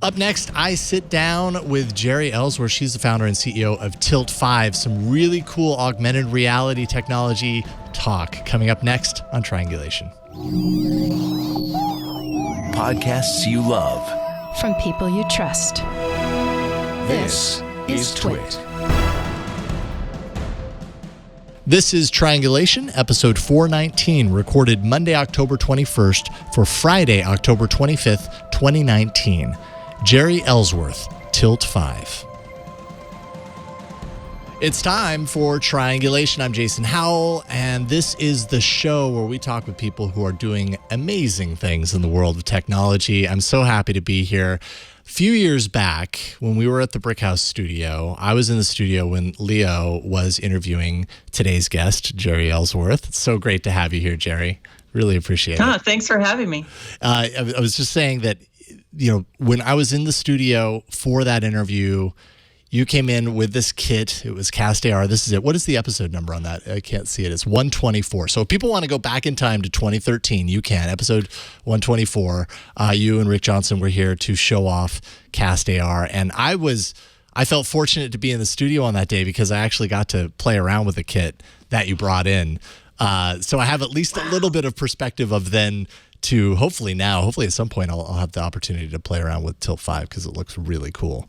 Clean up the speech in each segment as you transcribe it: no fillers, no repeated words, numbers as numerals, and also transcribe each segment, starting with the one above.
Up next, I sit down with Jeri Ellsworth. She's the founder and CEO of Tilt 5. Some really cool augmented reality technology talk coming up next on Triangulation. Podcasts you love. From people you trust. This is Twit. This is Triangulation, episode 419, recorded Monday, October 21st for Friday, October 25th, 2019. Jeri Ellsworth, Tilt 5. It's time for Triangulation. I'm Jason Howell, and this is the show where we talk with people who are doing amazing things in the world of technology. I'm so happy to be here. A few years back, when we were at the Brickhouse studio, I was in the studio when Leo was interviewing today's guest, Jeri Ellsworth. It's so great to have you here, Jeri. Really appreciate it. Thanks for having me. I was just saying that, you know, when I was in the studio for that interview, you came in with this kit. It was castAR. This is it. What is the episode number on that? I can't see it. It's 124. So if people want to go back in time to 2013, you can. Episode 124. You and Rick Johnson were here to show off castAR. And I felt fortunate to be in the studio on that day because I actually got to play around with the kit that you brought in. So I have at least a little bit of perspective of then to hopefully at some point I'll have the opportunity to play around with Tilt 5 because it looks really cool.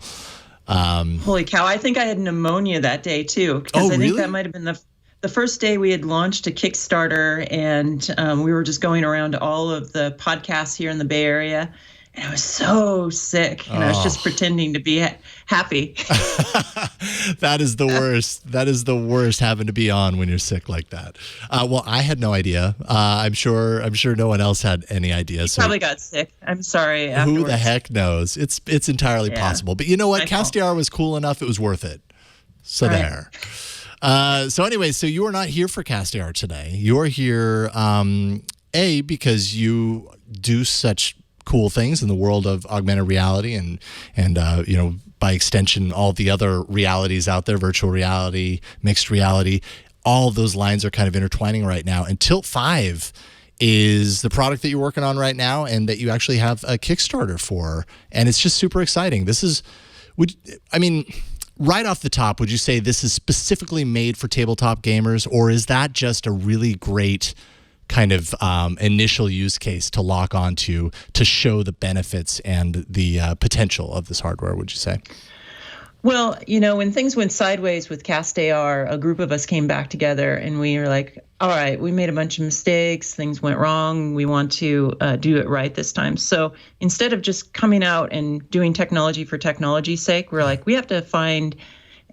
Holy cow. I think I had pneumonia that day too. Because I think that might have been the first day we had launched a Kickstarter, and we were just going around to all of the podcasts here in the Bay Area. And I was so sick, and I was just pretending to be happy. That is the worst. That is the worst, having to be on when you're sick like that. Well, I had no idea. I'm sure no one else had any idea. So probably got sick. I'm sorry. Afterwards. Who the heck knows? It's entirely possible. But you know what? castAR was cool enough. It was worth it. So there. So anyway, so you are not here for castAR today. You're here, because you do such cool things in the world of augmented reality and by extension all the other realities out there, virtual reality, mixed reality, all of those lines are kind of intertwining right now. And Tilt 5 is the product that you're working on right now and that you actually have a Kickstarter for, and it's just super exciting. Right off the top, would you say this is specifically made for tabletop gamers, or is that just a really great kind of initial use case to lock onto to show the benefits and the potential of this hardware, would you say? Well, when things went sideways with castAR, a group of us came back together and we were like, all right, we made a bunch of mistakes. Things went wrong. We want to do it right this time. So instead of just coming out and doing technology for technology's sake, we're like, we have to find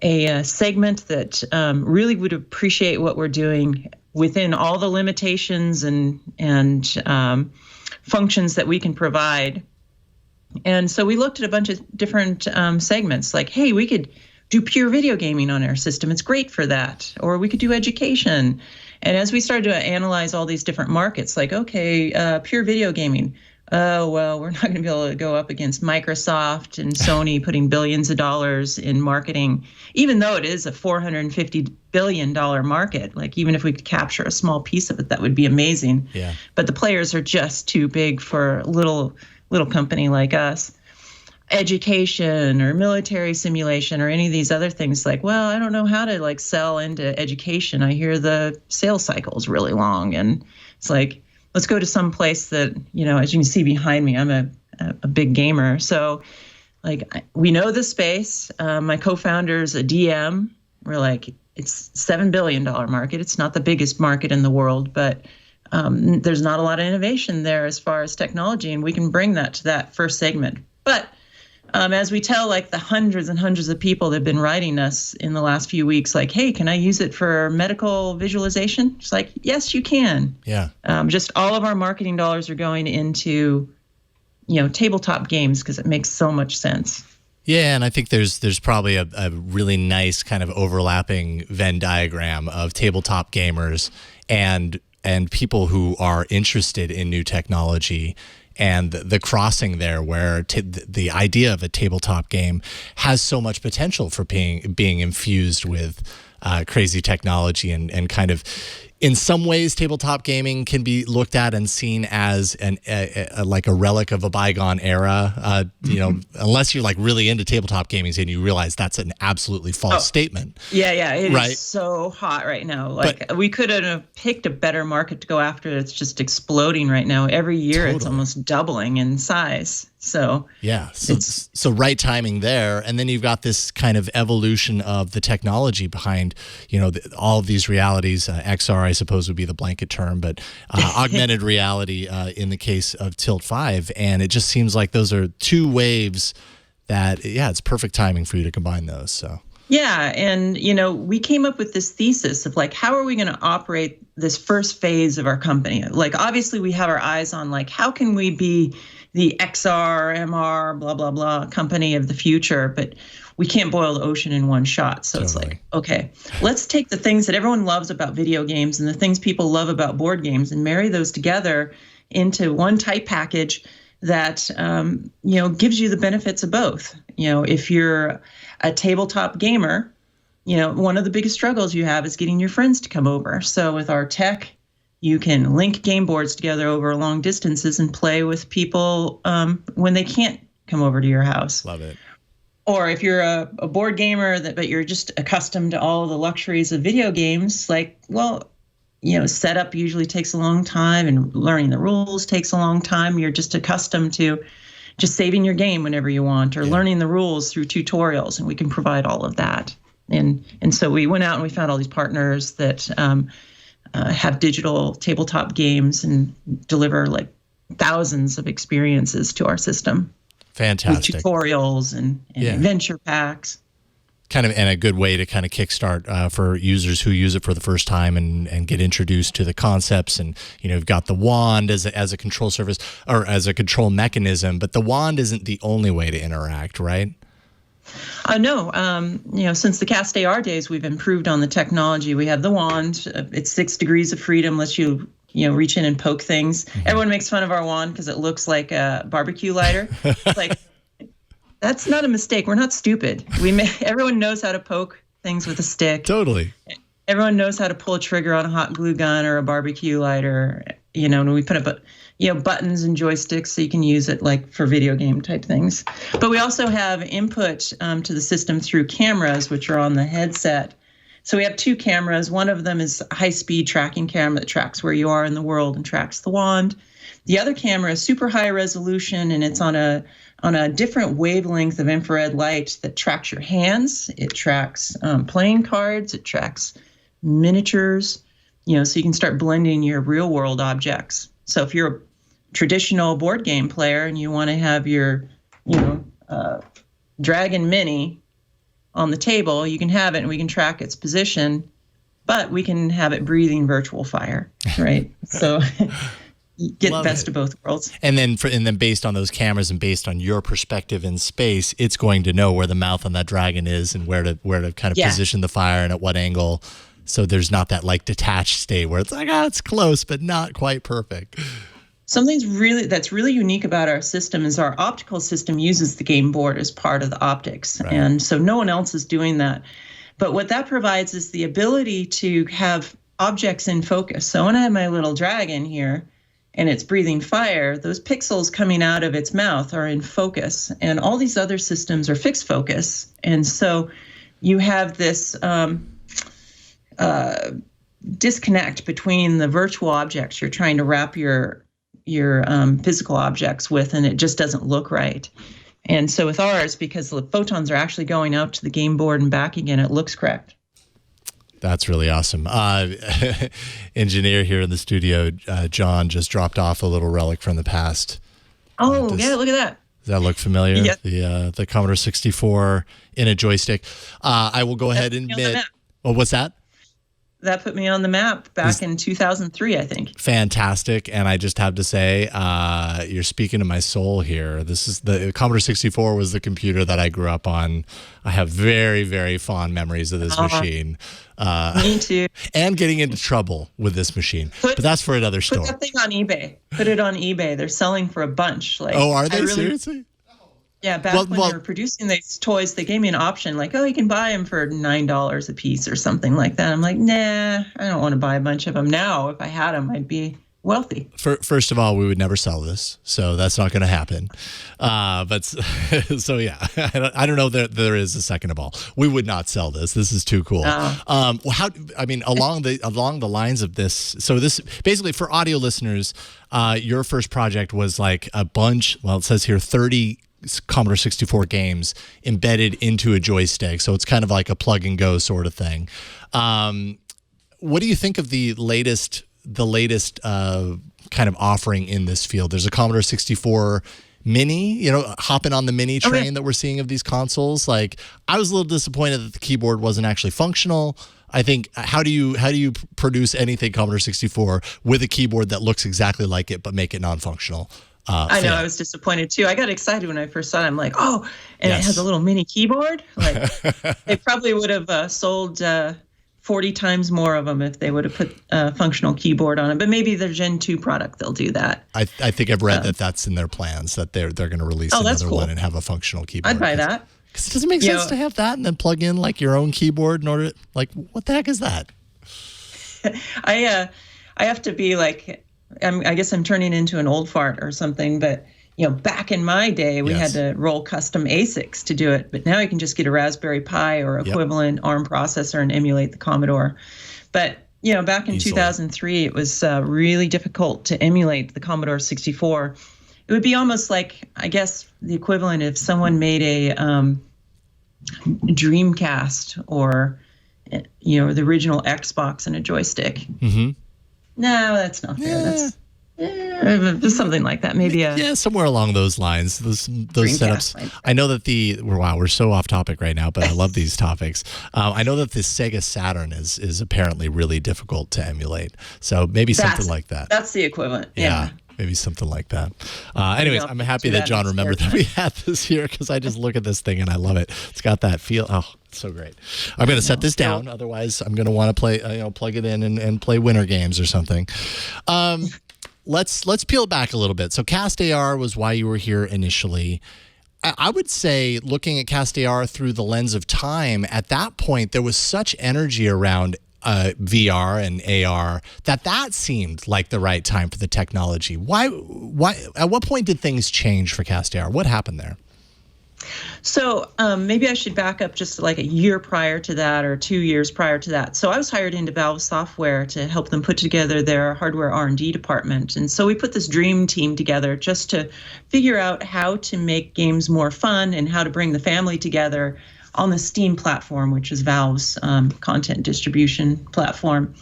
a segment that really would appreciate what we're doing within all the limitations and functions that we can provide. And so we looked at a bunch of different segments, like, hey, we could do pure video gaming on our system. It's great for that. Or we could do education. And as we started to analyze all these different markets, like, okay, pure video gaming. Oh, well, we're not going to be able to go up against Microsoft and Sony putting billions of dollars in marketing, even though it is a $450 billion market. Like, even if we could capture a small piece of it, that would be amazing. Yeah. But the players are just too big for a little company like us. Education or military simulation or any of these other things, like, well, I don't know how to sell into education. I hear the sales cycle is really long, and it's like, let's go to some place that, as you can see behind me, I'm a big gamer. So we know the space. My co-founder's a DM. We're like, it's $7 billion market. It's not the biggest market in the world, but there's not a lot of innovation there as far as technology, and we can bring that to that first segment. But as we tell the hundreds and hundreds of people that have been writing us in the last few weeks, like, hey, can I use it for medical visualization? It's like, yes, you can. Yeah. Just all of our marketing dollars are going into, tabletop games because it makes so much sense. Yeah, and I think there's probably a really nice kind of overlapping Venn diagram of tabletop gamers and people who are interested in new technology, and the crossing there where the idea of a tabletop game has so much potential for being infused with crazy technology and kind of in some ways, tabletop gaming can be looked at and seen as like a relic of a bygone era. You know, unless you're like really into tabletop gaming and you realize that's an absolutely false statement. Yeah, it is so hot right now. Like we couldn't have picked a better market to go after. It's just exploding right now. Every year, It's almost doubling in size. So yeah, so right timing there, and then you've got this kind of evolution of the technology behind, you know, all of these realities. XR, I suppose, would be the blanket term, but augmented reality in the case of Tilt 5, and it just seems like those are two waves that, it's perfect timing for you to combine those. So yeah, and you know, we came up with this thesis of like, how are we going to operate this first phase of our company? Like, obviously, we have our eyes on like, how can we be the XR, MR, blah, blah, blah company of the future, but we can't boil the ocean in one shot. So It's like, okay, let's take the things that everyone loves about video games and the things people love about board games and marry those together into one tight package that, you know, gives you the benefits of both. You know, if you're a tabletop gamer, you know, one of the biggest struggles you have is getting your friends to come over. So with our tech, you can link game boards together over long distances and play with people when they can't come over to your house. Love it. Or if you're a board gamer but you're just accustomed to all the luxuries of video games, like, well, you know, setup usually takes a long time and learning the rules takes a long time. You're just accustomed to just saving your game whenever you want or learning the rules through tutorials, and we can provide all of that. And so we went out and we found all these partners that have digital tabletop games and deliver like thousands of experiences to our system. Fantastic. With tutorials and adventure packs. Kind of, and a good way to kind of kickstart for users who use it for the first time and get introduced to the concepts. And, you know, you've got the wand as a control surface or as a control mechanism, but the wand isn't the only way to interact, right? No, you know, since the castAR days, we've improved on the technology. We have the wand. It's 6 degrees of freedom, lets you reach in and poke things. Mm-hmm. Everyone makes fun of our wand because it looks like a barbecue lighter. Like, that's not a mistake. We're not stupid. Everyone knows how to poke things with a stick. Totally. Everyone knows how to pull a trigger on a hot glue gun or a barbecue lighter. You know, and we put up buttons and joysticks so you can use it like for video game type things. But we also have input to the system through cameras, which are on the headset. So we have 2 cameras. One of them is a high-speed tracking camera that tracks where you are in the world and tracks the wand. The other camera is super high resolution, and it's on a different wavelength of infrared light that tracks your hands. It tracks playing cards. It tracks miniatures, you know, so you can start blending your real-world objects. So if you're a traditional board game player and you want to have your, Dragon Mini on the table, you can have it and we can track its position, but we can have it breathing virtual fire, right? So you get the best of both worlds. And then based on those cameras and based on your perspective in space, it's going to know where the mouth on that dragon is and where to kind of position the fire and at what angle. So there's not that like detached state where it's like, it's close, but not quite perfect. Something that's really unique about our system is our optical system uses the game board as part of the optics. Right. And so no one else is doing that. But what that provides is the ability to have objects in focus. So when I have my little dragon here and it's breathing fire, those pixels coming out of its mouth are in focus. And all these other systems are fixed focus. And so you have this disconnect between the virtual objects you're trying to wrap your physical objects with, and it just doesn't look right. And so with ours, because the photons are actually going out to the game board and back again, it looks correct. That's really awesome. Engineer here in the studio, John, just dropped off a little relic from the past. Oh, yeah, look at that. Does that look familiar? Yeah. The Commodore 64 in a joystick. I will go ahead and admit. Well, what's that? That put me on the map back in 2003, I think. Fantastic. And I just have to say, you're speaking to my soul here. This is the Commodore 64 was the computer that I grew up on. I have very, very fond memories of this machine. Me too. And getting into trouble with this machine. But that's for another story. Put that thing on eBay. Put it on eBay. They're selling for a bunch. Like, are they? Seriously? Yeah, back when they were producing these toys, they gave me an option like, oh, you can buy them for $9 a piece or something like that. I'm like, nah, I don't want to buy a bunch of them. Now, if I had them, I'd be wealthy. First of all, we would never sell this, so that's not going to happen. But so yeah, I don't know that there is a second of all. We would not sell this. This is too cool. Along the lines of this. So this basically for audio listeners, your first project was like a bunch. Well, it says here 30 Commodore 64 games embedded into a joystick. So it's kind of like a plug and go sort of thing. What do you think of the latest kind of offering in this field? There's a Commodore 64 Mini, hopping on the mini train that we're seeing of these consoles. Like, I was a little disappointed that the keyboard wasn't actually functional. I think, how do you produce anything Commodore 64 with a keyboard that looks exactly like it but make it non-functional? I know, I was disappointed too. I got excited when I first saw it. I'm like, oh, and It has a little mini keyboard. Like, they probably would have sold 40 times more of them if they would have put a functional keyboard on it. But maybe their Gen 2 product, they'll do that. I think I've read that that's in their plans, that they're going to release another one and have a functional keyboard. I'd buy that. Because it doesn't make sense to have that and then plug in like your own keyboard in order. Like, what the heck is that? I have to be like, I guess I'm turning into an old fart or something, but back in my day, we had to roll custom ASICs to do it. But now you can just get a Raspberry Pi or equivalent ARM processor and emulate the Commodore. But back in 2003, it was really difficult to emulate the Commodore 64. It would be almost like, I guess, the equivalent if someone made a Dreamcast or the original Xbox and a joystick. Mm-hmm. No, that's not fair. That's something like that. Maybe somewhere along those lines. Those setups. Right? I know that we're so off topic right now, but I love these topics. I know that the Sega Saturn is apparently really difficult to emulate. So maybe something like that. That's the equivalent. Yeah. Maybe something like that. Anyways, I'm happy that John remembered that we had this here because I just look at this thing and I love it. It's got that feel. Oh, it's so great. I'm going to set this down. Otherwise, I'm going to want to play, plug it in and play winter games or something. Let's peel back a little bit. So castAR was why you were here initially. I would say, looking at castAR through the lens of time, at that point, there was such energy around VR and AR that seemed like the right time for the technology. Why? At what point did things change for castAR? What happened there? So maybe I should back up just like a year prior to that or 2 years prior to that. So I was hired into Valve Software to help them put together their hardware R&D department. And so we put this dream team together just to figure out how to make games more fun and how to bring the family together on the Steam platform, which is Valve's content distribution platform.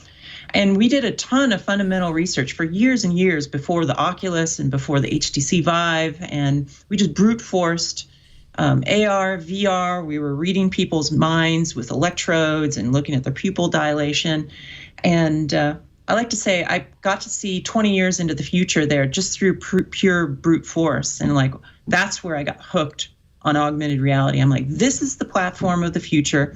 And we did a ton of fundamental research for years and years before the Oculus and before the HTC Vive. And we just brute forced AR, VR. We were reading people's minds with electrodes and looking at their pupil dilation. And I like to say I got to see 20 years into the future there just through pure brute force. And like, that's where I got hooked on augmented reality. I'm like, this is the platform of the future.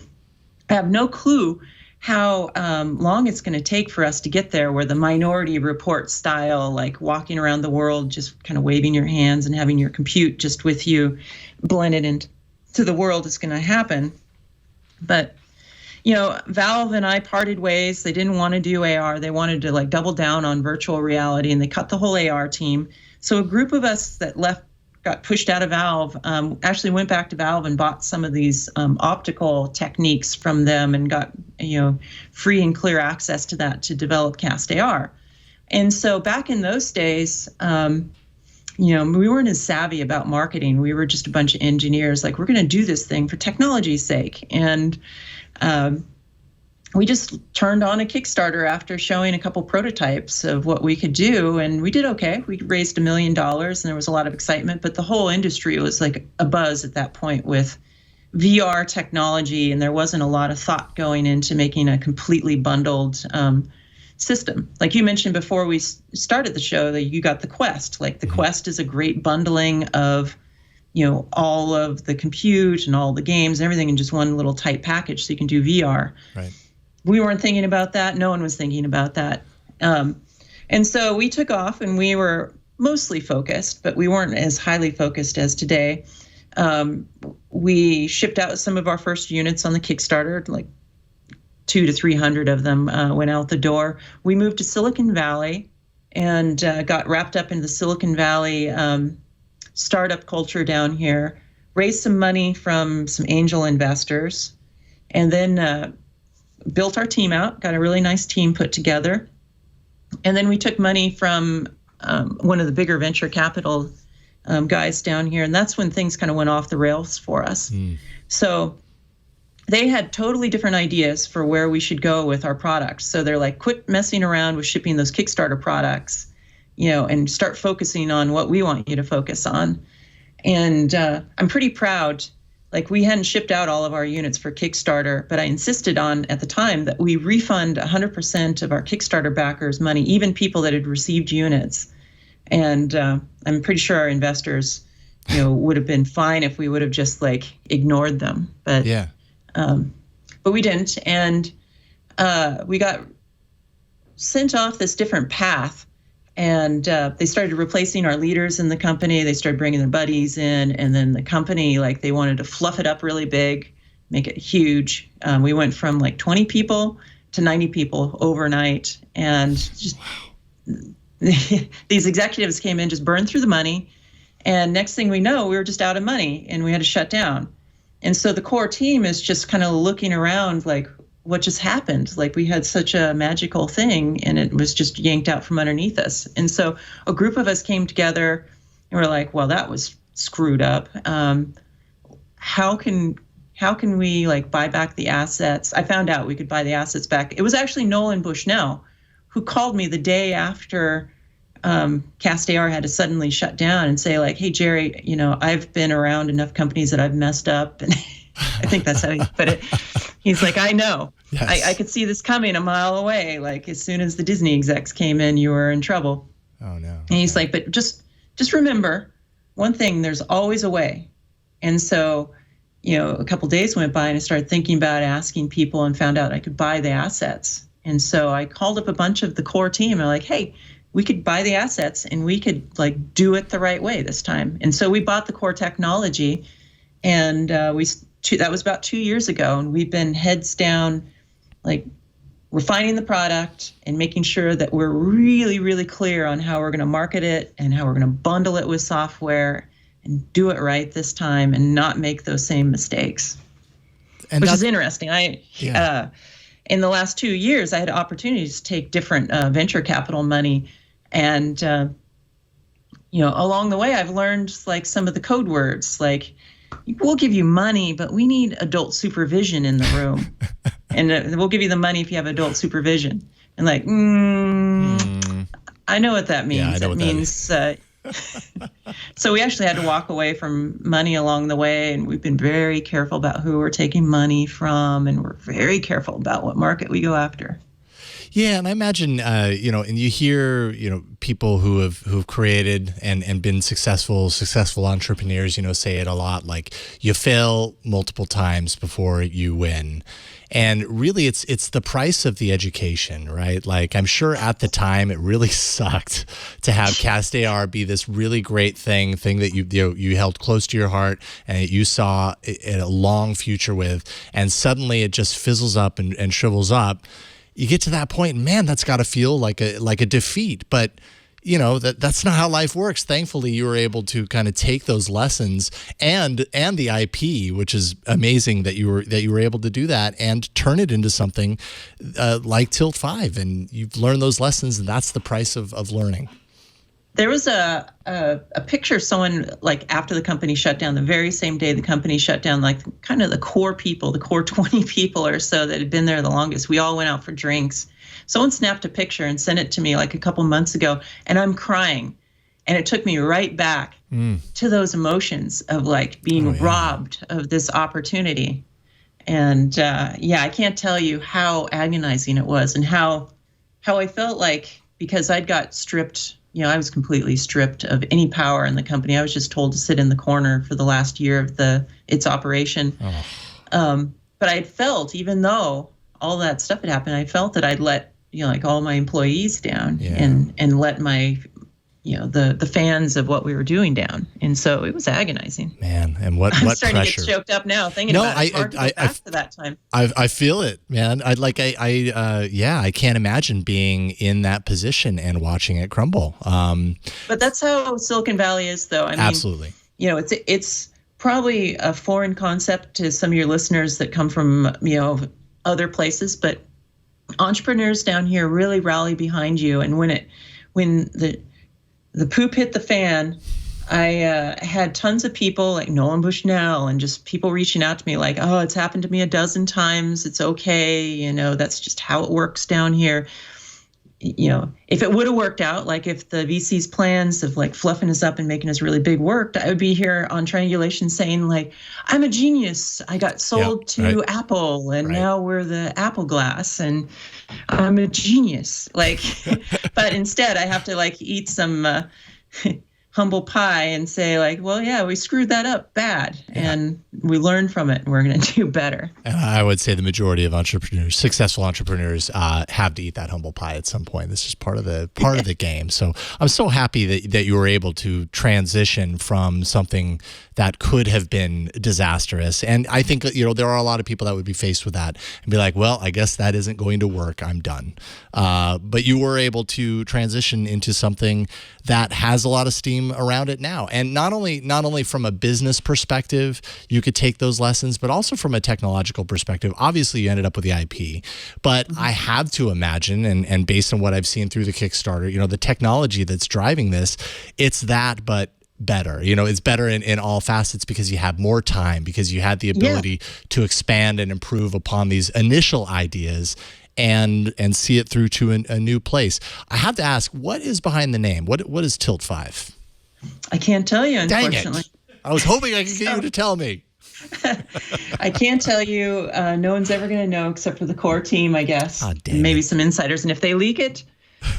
I have no clue how long it's going to take for us to get there, where the Minority Report style, like walking around the world, just kind of waving your hands and having your compute just with you blended into the world is going to happen. But, Valve and I parted ways. They didn't want to do AR. They wanted to like double down on virtual reality, and they cut the whole AR team. So a group of us that got pushed out of Valve, actually went back to Valve and bought some of these optical techniques from them and got, free and clear access to that to develop castAR. And so back in those days, we weren't as savvy about marketing. We were just a bunch of engineers, like, we're going to do this thing for technology's sake. And we just turned on a Kickstarter after showing a couple prototypes of what we could do, and we did okay. We raised $1 million, and there was a lot of excitement, but the whole industry was like a buzz at that point with VR technology, and there wasn't a lot of thought going into making a completely bundled system. Like you mentioned before we started the show, that you got the Quest. Like the Quest is a great bundling of all of the compute and all the games and everything in just one little tight package, so you can do VR. Right. We weren't thinking about that. No one was thinking about that. And so we took off, and we were mostly focused, but we weren't as highly focused as today, We shipped out some of our first units on the Kickstarter, like 200 to 300 of them went out the door. We moved to Silicon Valley and got wrapped up in the Silicon Valley startup culture down here, raised some money from some angel investors, and then built our team out, got a really nice team put together. And then we took money from one of the bigger venture capital guys down here, and that's when things kind of went off the rails for us. So they had totally different ideas for where we should go with our products. So they're like, quit messing around with shipping those Kickstarter products, and start focusing on what we want you to focus on. And I'm pretty proud. Like, we hadn't shipped out all of our units for Kickstarter, but I insisted on at the time that we refund 100% of our Kickstarter backers' money, even people that had received units. And I'm pretty sure our investors, would have been fine if we would have just ignored them. But yeah. But we didn't, and we got sent off this different path, and they started replacing our leaders in the company. They started bringing their buddies in, and then the company, they wanted to fluff it up really big, make it huge. We went from 20 people to 90 people overnight, and just these executives came in, just burned through the money, and next thing we know, we were just out of money, and we had to shut down. And so the core team is just kind of looking around what just happened? We had such a magical thing, and it was just yanked out from underneath us. And so a group of us came together, and we're like, well, that was screwed up. How can we buy back the assets? I found out we could buy the assets back. It was actually Nolan Bushnell who called me the day after castAR had to suddenly shut down and say, hey, Jeri, I've been around enough companies that I've messed up. And I think that's how he put it. He's like, I know. Yes. I could see this coming a mile away. As soon as the Disney execs came in, you were in trouble. Oh, no. And he's like, but just remember one thing, there's always a way. And so, a couple days went by, and I started thinking about asking people, and found out I could buy the assets. And so I called up a bunch of the core team. I'm like, hey, we could buy the assets, and we could do it the right way this time. And so we bought the core technology, and that was about 2 years ago. And we've been heads down, refining the product and making sure that we're really, really clear on how we're going to market it and how we're going to bundle it with software and do it right this time and not make those same mistakes, which is interesting. In the last 2 years, I had opportunities to take different venture capital money. And, along the way, I've learned some of the code words, we'll give you money, but we need adult supervision in the room. And we'll give you the money if you have adult supervision. And I know what that means. Yeah, I know what that means. So we actually had to walk away from money along the way. And we've been very careful about who we're taking money from. And we're very careful about what market we go after. Yeah, and I imagine, and you hear, people who've created and been successful entrepreneurs, say it a lot, you fail multiple times before you win. And really, it's the price of the education, right? I'm sure at the time it really sucked to have castAR be this really great thing that you held close to your heart and you saw a long future with, and suddenly it just fizzles up and shrivels up. You get to that point, man, that's got to feel like a defeat. But that's not how life works. Thankfully, you were able to kind of take those lessons and the IP, which is amazing that you were able to do that and turn it into something like Tilt 5. And you've learned those lessons, and that's the price of learning. There was a picture someone after the company shut down, the very same day the company shut down, kind of the core people, the core 20 people or so that had been there the longest. We all went out for drinks. Someone snapped a picture and sent it to me a couple months ago, and I'm crying. And it took me right back to those emotions of being robbed of this opportunity. And I can't tell you how agonizing it was and how I felt because I'd got stripped. I was completely stripped of any power in the company. I was just told to sit in the corner for the last year of its operation. Oh. But I felt, even though all that stuff had happened, I felt that I'd let all my employees down and let my the fans of what we were doing down. And so it was agonizing. Man, and what I'm starting pressure. to get choked up now thinking about it. It's hard to go back to that time. I feel it, man. I can't imagine being in that position and watching it crumble. But that's how Silicon Valley is, though. I mean, absolutely. It's probably a foreign concept to some of your listeners that come from, other places, but entrepreneurs down here really rally behind you. And when the poop hit the fan, I had tons of people like Nolan Bushnell and just people reaching out to me like, oh, it's happened to me a dozen times. It's okay. That's just how it works down here. If it would have worked out, like if the VC's plans of like fluffing us up and making us really big worked, I would be here on Triangulation saying like, I'm a genius. I got sold to Apple and now we're the Apple Glass and I'm a genius. Like, but instead I have to like eat some humble pie and say like, well, yeah, we screwed that up bad and we learned from it and we're going to do better. And I would say the majority of successful entrepreneurs have to eat that humble pie at some point. This is part of the game. So I'm so happy that you were able to transition from something that could have been disastrous. And I think, there are a lot of people that would be faced with that and be like, well, I guess that isn't going to work. I'm done. But you were able to transition into something that has a lot of steam around it now. And not only from a business perspective, you could take those lessons, but also from a technological perspective. Obviously, you ended up with the IP, but I have to imagine, and based on what I've seen through the Kickstarter, the technology that's driving this, it's that, but better. It's better in all facets because you have more time, because you had the ability to expand and improve upon these initial ideas and see it through to a new place. I have to ask, what is behind the name? What is Tilt 5? I can't tell you, unfortunately. Dang it. I was hoping I could get you to tell me. I can't tell you. No one's ever going to know except for the core team, I guess. Oh, and maybe some insiders. And if they leak it,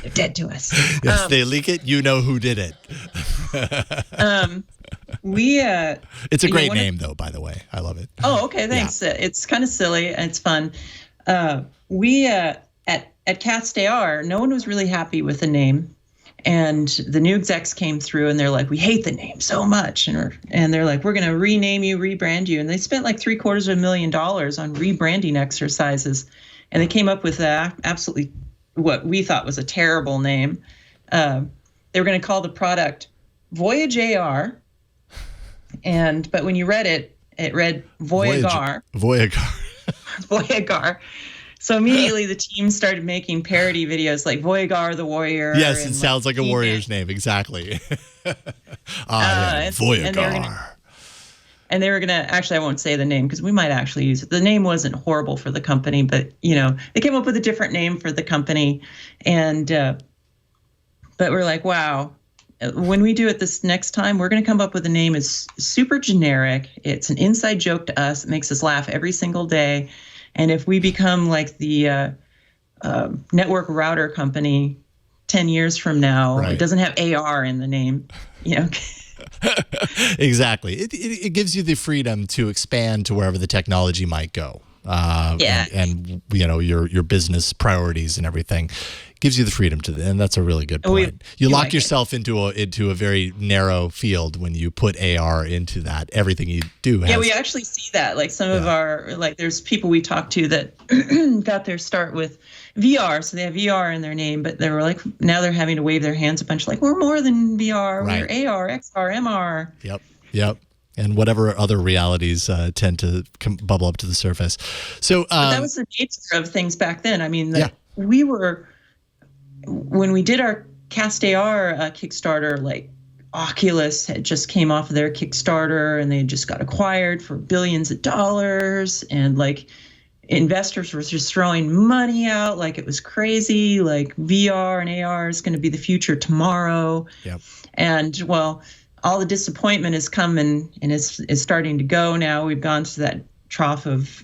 they're dead to us. If they leak it, you know who did it. It's a great name, though, by the way. I love it. Oh, okay. Thanks. Yeah. It's kind of silly and it's fun. We at castAR, no one was really happy with the name. And the new execs came through and they're like, we hate the name so much. And they're like, we're going to rename you, rebrand you. And they spent like $750,000 on rebranding exercises. And they came up with absolutely what we thought was a terrible name. They were going to call the product Voyage AR. But when you read it, it read Voyagar. Voyagar. So immediately the team started making parody videos like Voyagar the Warrior. Yes, it sounds like a warrior's name. Exactly. Voyagar. And they were going to, actually, I won't say the name because we might actually use it. The name wasn't horrible for the company, but, they came up with a different name for the company. And, but we're like, wow, when we do it this next time, we're going to come up with a name that's super generic. It's an inside joke to us. It makes us laugh every single day. And if we become like the network router company 10 years from now, It doesn't have AR in the name, Exactly. It gives you the freedom to expand to wherever the technology might go. And your business priorities and everything gives you the freedom and that's a really good point. You lock yourself into a very narrow field when you put AR into that. Everything you do has, we actually see that. Like some of our, there's people we talk to that got their start with VR, so they have VR in their name, but they were like, now they're having to wave their hands a bunch like, we're more than VR, we're AR, XR, MR. Yep. And whatever other realities tend to bubble up to the surface. So but that was the nature of things back then. I mean, we were, when we did our castAR Kickstarter, like Oculus had just came off of their Kickstarter and they had just got acquired for billions of dollars. And like investors were just throwing money out like it was crazy, like VR and AR is going to be the future tomorrow. Yep. And well, all the disappointment has come and is starting to go now. We've gone to that trough of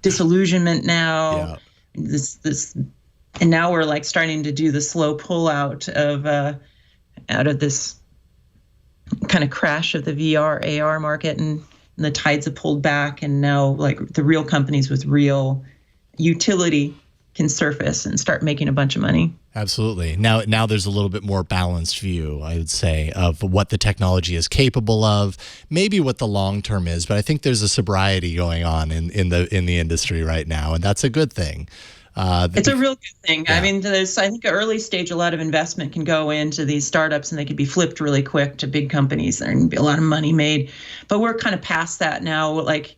disillusionment now. This, and now we're like starting to do the slow pull out of this kind of crash of the VR AR market, and and the tides have pulled back, and now like the real companies with real utility can surface and start making a bunch of money. Absolutely. Now there's a little bit more balanced view, I would say, of what the technology is capable of, maybe what the long term is. But I think there's a sobriety going on in the industry right now, and that's a good thing. It's a real good thing. Yeah. I mean, I think early stage, a lot of investment can go into these startups and they could be flipped really quick to big companies. There can be a lot of money made. But we're kind of past that now. Like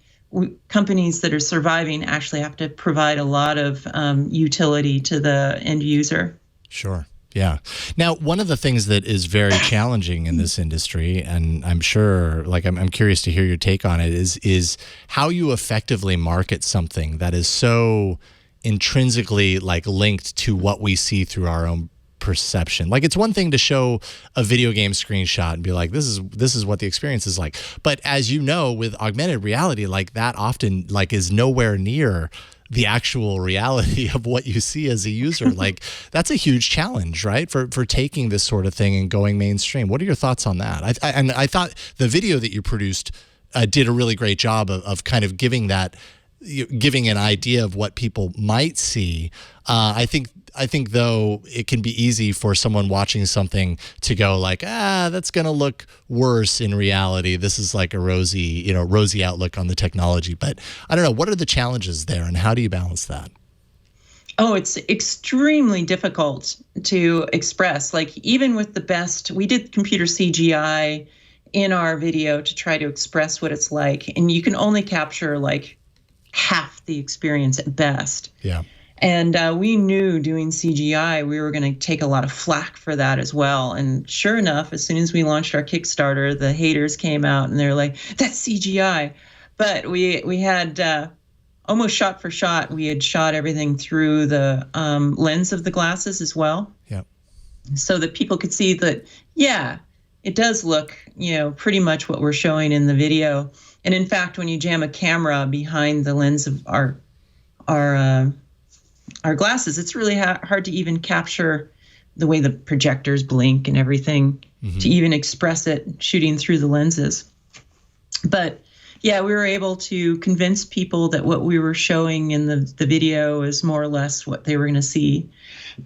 companies that are surviving actually have to provide a lot of utility to the end user. Sure. Yeah. Now, one of the things that is very challenging in this industry, and I'm sure, like, I'm curious to hear your take on it, is how you effectively market something that is so intrinsically like linked to what we see through our own perception. Like, it's one thing to show a video game screenshot and be like, this is what the experience is like. But as you know, with augmented reality, like that often like is nowhere near the actual reality of what you see as a user. Like, that's a huge challenge, right? For taking this sort of thing and going mainstream. What are your thoughts on that? I thought the video that you produced did a really great job of kind of giving an idea of what people might see. I think though it can be easy for someone watching something to go like, that's going to look worse in reality. This is like a rosy outlook on the technology. But I don't know, what are the challenges there and how do you balance that? Oh, it's extremely difficult to express. Like, even with the best, we did computer CGI in our video to try to express what it's like. And you can only capture like half the experience at best. Yeah. And we knew doing CGI, we were going to take a lot of flack for that as well. And sure enough, as soon as we launched our Kickstarter, the haters came out and they're like, that's CGI. But we had almost shot for shot, we had shot everything through the lens of the glasses as well. Yeah. So that people could see that, yeah, it does look, pretty much what we're showing in the video. And in fact, when you jam a camera behind the lens of our glasses, it's really hard to even capture the way the projectors blink and everything, to even express it shooting through the lenses. But yeah, we were able to convince people that what we were showing in the video is more or less what they were going to see.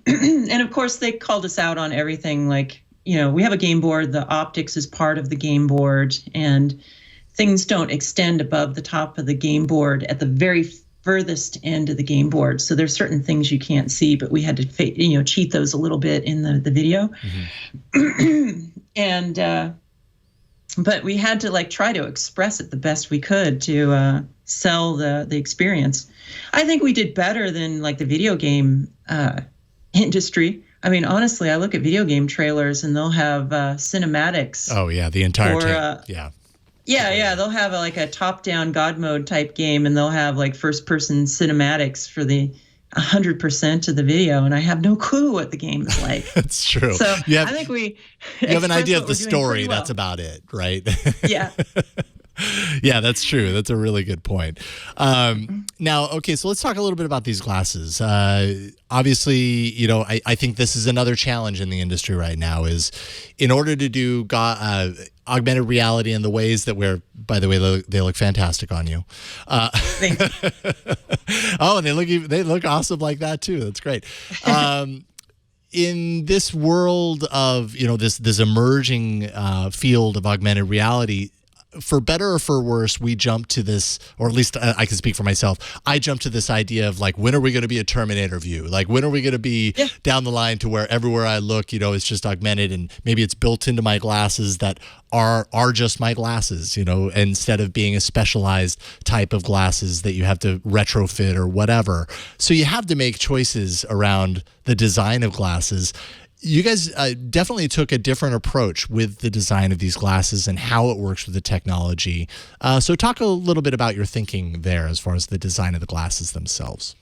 And of course, they called us out on everything. Like, we have a game board. The optics is part of the game board, and things don't extend above the top of the game board at the very furthest end of the game board. So there's certain things you can't see, but we had to, cheat those a little bit in the video. And, but we had to try to express it the best we could to sell the experience. I think we did better than the video game industry. I mean, honestly, I look at video game trailers and they'll have cinematics. Oh yeah. The entire yeah. Yeah, they'll have a top-down God mode type game, and they'll have first-person cinematics for the 100% of the video, and I have no clue what the game is like. That's true. So I think you have an idea of the story. Well. That's about it, right? Yeah. Yeah, that's true. That's a really good point. Now, okay, so let's talk a little bit about these glasses. Obviously, I think this is another challenge in the industry right now is in order to do augmented reality in the ways that by the way, they look fantastic on you. Thanks. Oh, and they look awesome like that too. That's great. In this world of, this emerging field of augmented reality, for better or for worse, we jump to this, or at least I can speak for myself. I jump to this idea of when are we going to be a Terminator view? When are we going to be down the line to where everywhere I look, it's just augmented and maybe it's built into my glasses that are just my glasses, instead of being a specialized type of glasses that you have to retrofit or whatever. So you have to make choices around the design of glasses. You guys definitely took a different approach with the design of these glasses and how it works with the technology. So talk a little bit about your thinking there as far as the design of the glasses themselves.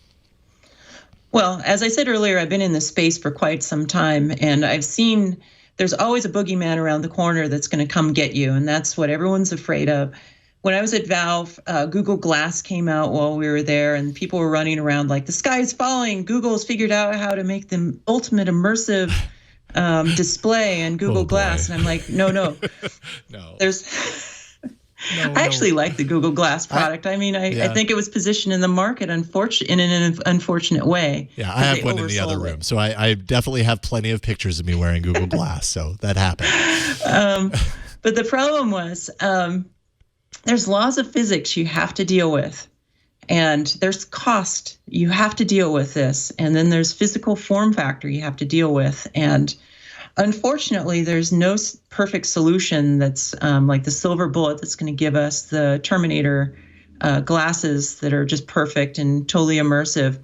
Well, as I said earlier, I've been in this space for quite some time, and I've seen there's always a boogeyman around the corner that's going to come get you, and that's what everyone's afraid of. When I was at Valve, Google Glass came out while we were there, and people were running around like, the sky is falling. Google's figured out how to make the ultimate immersive display in Google Glass. And I'm like, no. No. There's I actually like the Google Glass product. I think it was positioned in the market in an unfortunate way. Yeah, I have one in the other room. So I definitely have plenty of pictures of me wearing Google Glass. So that happened. But the problem was there's laws of physics you have to deal with. And there's cost. You have to deal with this. And then there's physical form factor you have to deal with. And unfortunately, there's no perfect solution that's like the silver bullet that's going to give us the Terminator glasses that are just perfect and totally immersive,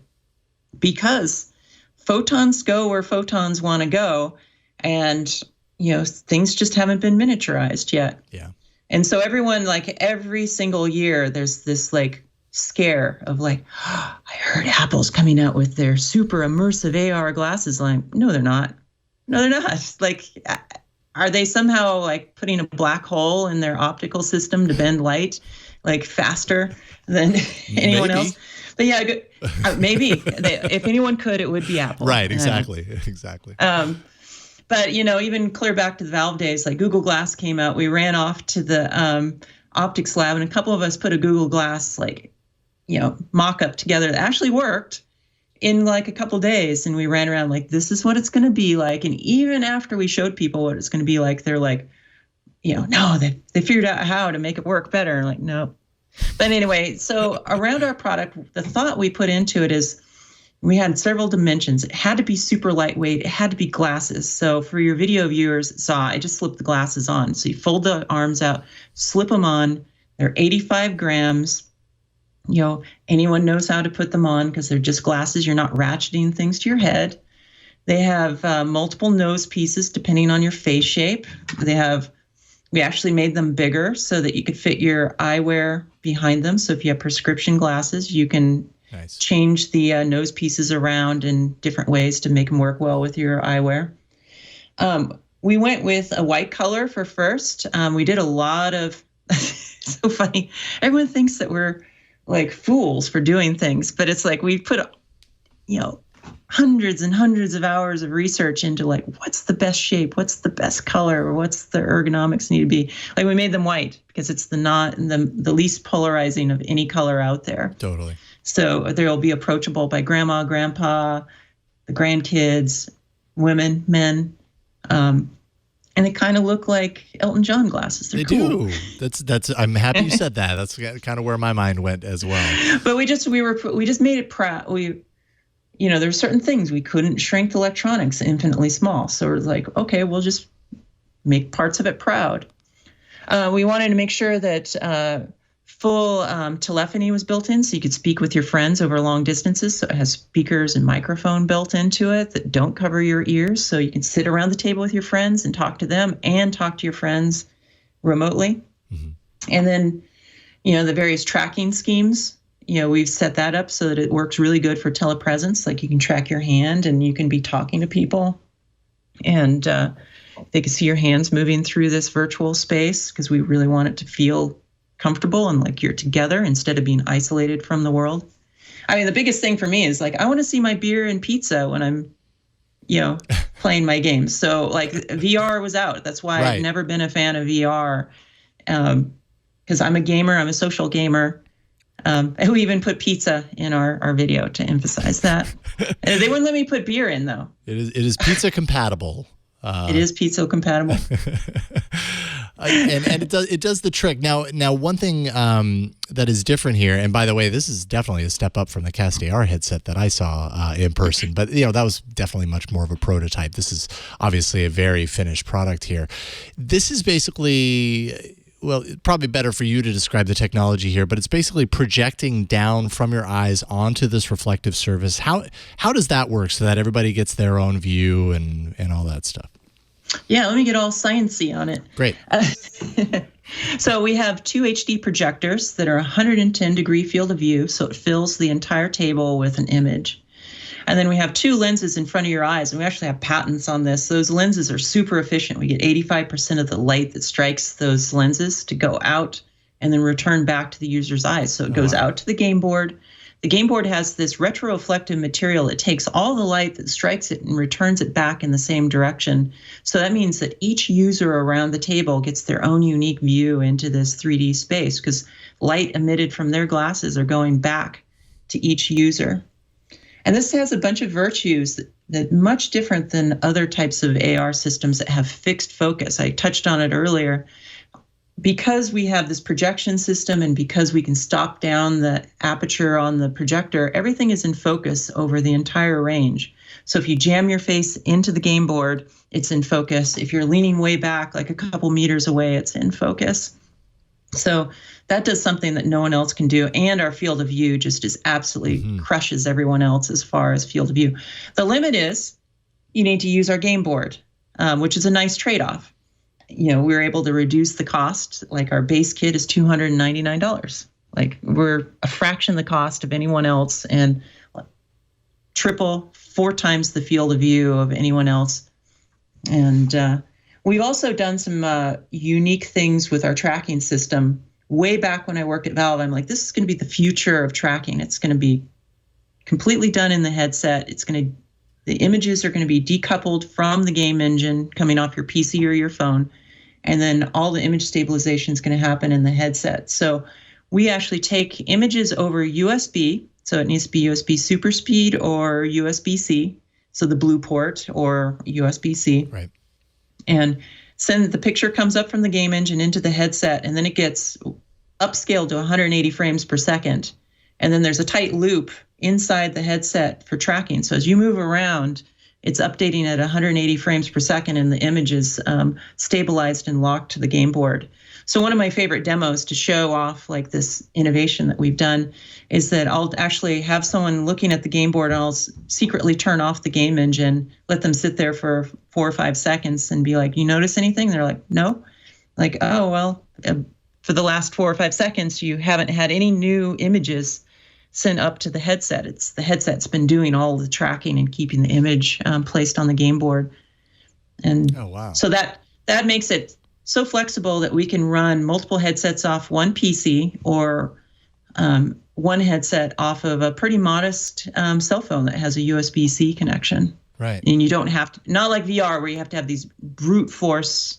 because photons go where photons want to go. And, things just haven't been miniaturized yet. Yeah. And so everyone, like every single year, there's this like scare of like, oh, I heard Apple's coming out with their super immersive AR glasses line. No, they're not. Like, are they somehow like putting a black hole in their optical system to bend light like faster than anyone else? But yeah, maybe if anyone could, it would be Apple. Right. Exactly. Exactly. But even clear back to the Valve days, like Google Glass came out, we ran off to the optics lab, and a couple of us put a Google Glass mock-up together that actually worked in like a couple days. And we ran around like, this is what it's going to be like. And even after we showed people what it's going to be like, they're like, no, they figured out how to make it work better. Like, no. But anyway, so around our product, the thought we put into it is we had several dimensions. It had to be super lightweight. It had to be glasses. So for your video viewers saw, I just slipped the glasses on. So you fold the arms out, slip them on. They're 85 grams. Anyone knows how to put them on because they're just glasses. You're not ratcheting things to your head. They have multiple nose pieces depending on your face shape. We actually made them bigger so that you could fit your eyewear behind them. So if you have prescription glasses, you can change the nose pieces around in different ways to make them work well with your eyewear. We went with a white color for first. We did a lot of, so funny. Everyone thinks that we're like fools for doing things, but it's like we put, hundreds and hundreds of hours of research into like, what's the best shape? What's the best color? Or what's the ergonomics need to be? Like we made them white because it's the least polarizing of any color out there. Totally. So they'll be approachable by grandma, grandpa, the grandkids, women, men. And they kind of look like Elton John glasses. They're cool. Do. That's. I'm happy you said that. That's kind of where my mind went as well. But we just made it proud. There were certain things we couldn't shrink the electronics infinitely small. So we're like, okay, we'll just make parts of it proud. We wanted to make sure that full telephony was built in, so you could speak with your friends over long distances. So it has speakers and microphone built into it that don't cover your ears, so you can sit around the table with your friends and talk to them and talk to your friends remotely. Mm-hmm. And then, the various tracking schemes, we've set that up so that it works really good for telepresence. Like you can track your hand and you can be talking to people, and they can see your hands moving through this virtual space because we really want it to feel comfortable and like you're together instead of being isolated from the world. I mean, the biggest thing for me is like, I want to see my beer and pizza when I'm, playing my games. So like VR was out. That's why I've never been a fan of VR. Because I'm a gamer, I'm a social gamer. And we even put pizza in our video to emphasize that. They wouldn't let me put beer in though. It is pizza compatible. It is pizza compatible. And it does the trick. Now one thing that is different here, and by the way, this is definitely a step up from the castAR headset that I saw in person, but that was definitely much more of a prototype. This is obviously a very finished product here. This is basically, well, probably better for you to describe the technology here, but it's basically projecting down from your eyes onto this reflective surface. How does that work so that everybody gets their own view and all that stuff? Yeah, let me get all sciencey on it. Great. So we have two HD projectors that are 110-degree field of view, so it fills the entire table with an image. And then we have two lenses in front of your eyes, and we actually have patents on this. Those lenses are super efficient. We get 85% of the light that strikes those lenses to go out and then return back to the user's eyes. So it goes out to the game board, the game board has this retroreflective material that takes all the light that strikes it and returns it back in the same direction. So that means that each user around the table gets their own unique view into this 3D space, because light emitted from their glasses are going back to each user. And this has a bunch of virtues that much different than other types of AR systems that have fixed focus. I touched on it earlier. Because we have this projection system and because we can stop down the aperture on the projector, everything is in focus over the entire range. So if you jam your face into the game board, it's in focus. If you're leaning way back, like a couple meters away, it's in focus. So that does something that no one else can do. And our field of view just absolutely crushes everyone else as far as field of view. The limit is you need to use our game board, which is a nice trade-off. We were able to reduce the cost. Like our base kit is $299. Like we're a fraction the cost of anyone else and 4 times the field of view of anyone else. And we've also done some unique things with our tracking system. Way back when I worked at Valve, I'm like, this is going to be the future of tracking. It's going to be completely done in the headset. The images are going to be decoupled from the game engine coming off your PC or your phone. And then all the image stabilization is going to happen in the headset. So we actually take images over USB. So it needs to be USB super speed or USB-C. So the blue port or USB-C. Right. And the picture comes up from the game engine into the headset, and then it gets upscaled to 180 frames per second. And then there's a tight loop inside the headset for tracking. So as you move around, it's updating at 180 frames per second, and the image is stabilized and locked to the game board. So one of my favorite demos to show off like this innovation that we've done is that I'll actually have someone looking at the game board, and I'll secretly turn off the game engine, let them sit there for 4 or 5 seconds and be like, you notice anything? And they're like, no. Like, oh, well, for the last 4 or 5 seconds, you haven't had any new images sent up to the headset. It's the headset's been doing all the tracking and keeping the image placed on the game board. And so that makes it so flexible that we can run multiple headsets off one PC or one headset off of a pretty modest cell phone that has a USB-C connection. Right. And you don't have to, not like VR where you have to have these brute force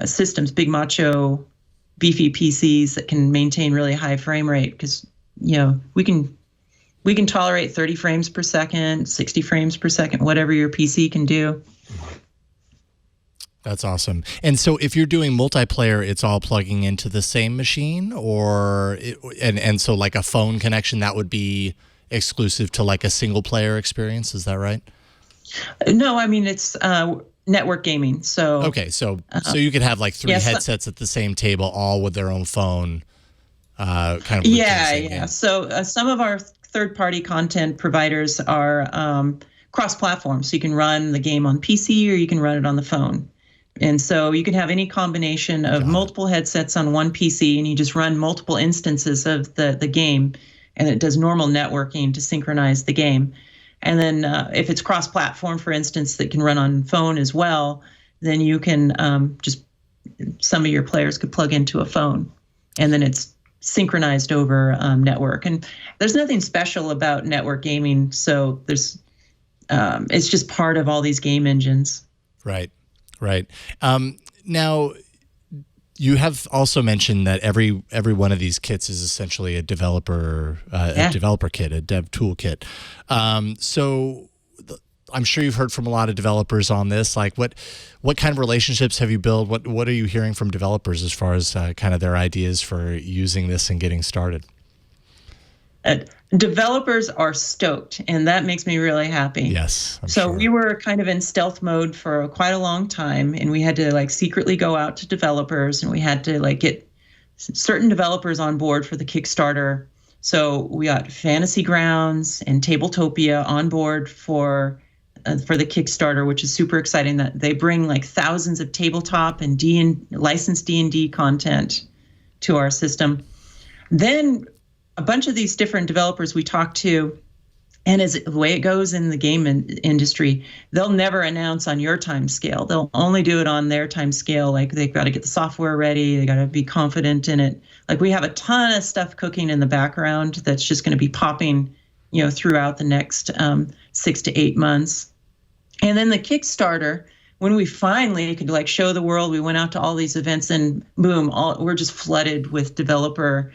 systems, big macho beefy PCs that can maintain really high frame rate, because we can tolerate 30 frames per second, 60 frames per second, whatever your PC can do. That's awesome. And so if you're doing multiplayer, it's all plugging into the same machine, and so like a phone connection, that would be exclusive to like a single player experience. Is that right? No, I mean, it's network gaming. So okay, so you could have like 3 headsets at the same table, all with their own phone. Kind of. Yeah. So some of our third-party content providers are cross-platform, so you can run the game on PC or you can run it on the phone. And so you can have any combination of multiple headsets on one PC, and you just run multiple instances of the game, and it does normal networking to synchronize the game. And then if it's cross-platform, for instance, that can run on phone as well, then you can some of your players could plug into a phone, and then it's synchronized over network. And there's nothing special about network gaming, so it's just part of all these game engines. Right. Now, you have also mentioned that every one of these kits is essentially a developer kit, a dev tool kit. So I'm sure you've heard from a lot of developers on this. Like, what kind of relationships have you built? What are you hearing from developers as far as kind of their ideas for using this and getting started? Developers are stoked, and that makes me really happy. Yes. So we were kind of in stealth mode for quite a long time, and we had to like secretly go out to developers, and we had to like get certain developers on board for the Kickstarter. So we got Fantasy Grounds and Tabletopia on board for the Kickstarter, which is super exciting. That they bring like thousands of tabletop and licensed D&D content to our system. Then a bunch of these different developers we talked to And as the way it goes in the game industry, they'll never announce on your time scale. They'll only do it on their time scale. Like they've got to get the software ready. They got to be confident in it. Like we have a ton of stuff cooking in the background that's just going to be popping, throughout the next 6 to 8 months. And then the Kickstarter, when we finally could like show the world, we went out to all these events and boom, we're just flooded with developer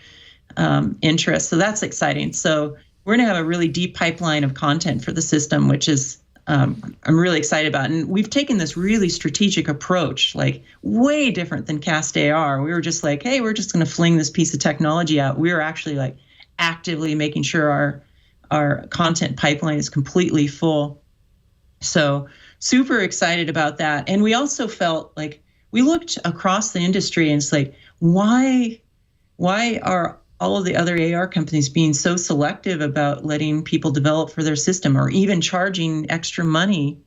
interest. So that's exciting. So we're going to have a really deep pipeline of content for the system, which is I'm really excited about. And we've taken this really strategic approach, like way different than castAR. We were just like, hey, we're just going to fling this piece of technology out. We were actually like actively making sure our content pipeline is completely full. So super excited about that. And we also felt like we looked across the industry and it's like, why are all of the other AR companies being so selective about letting people develop for their system or even charging extra money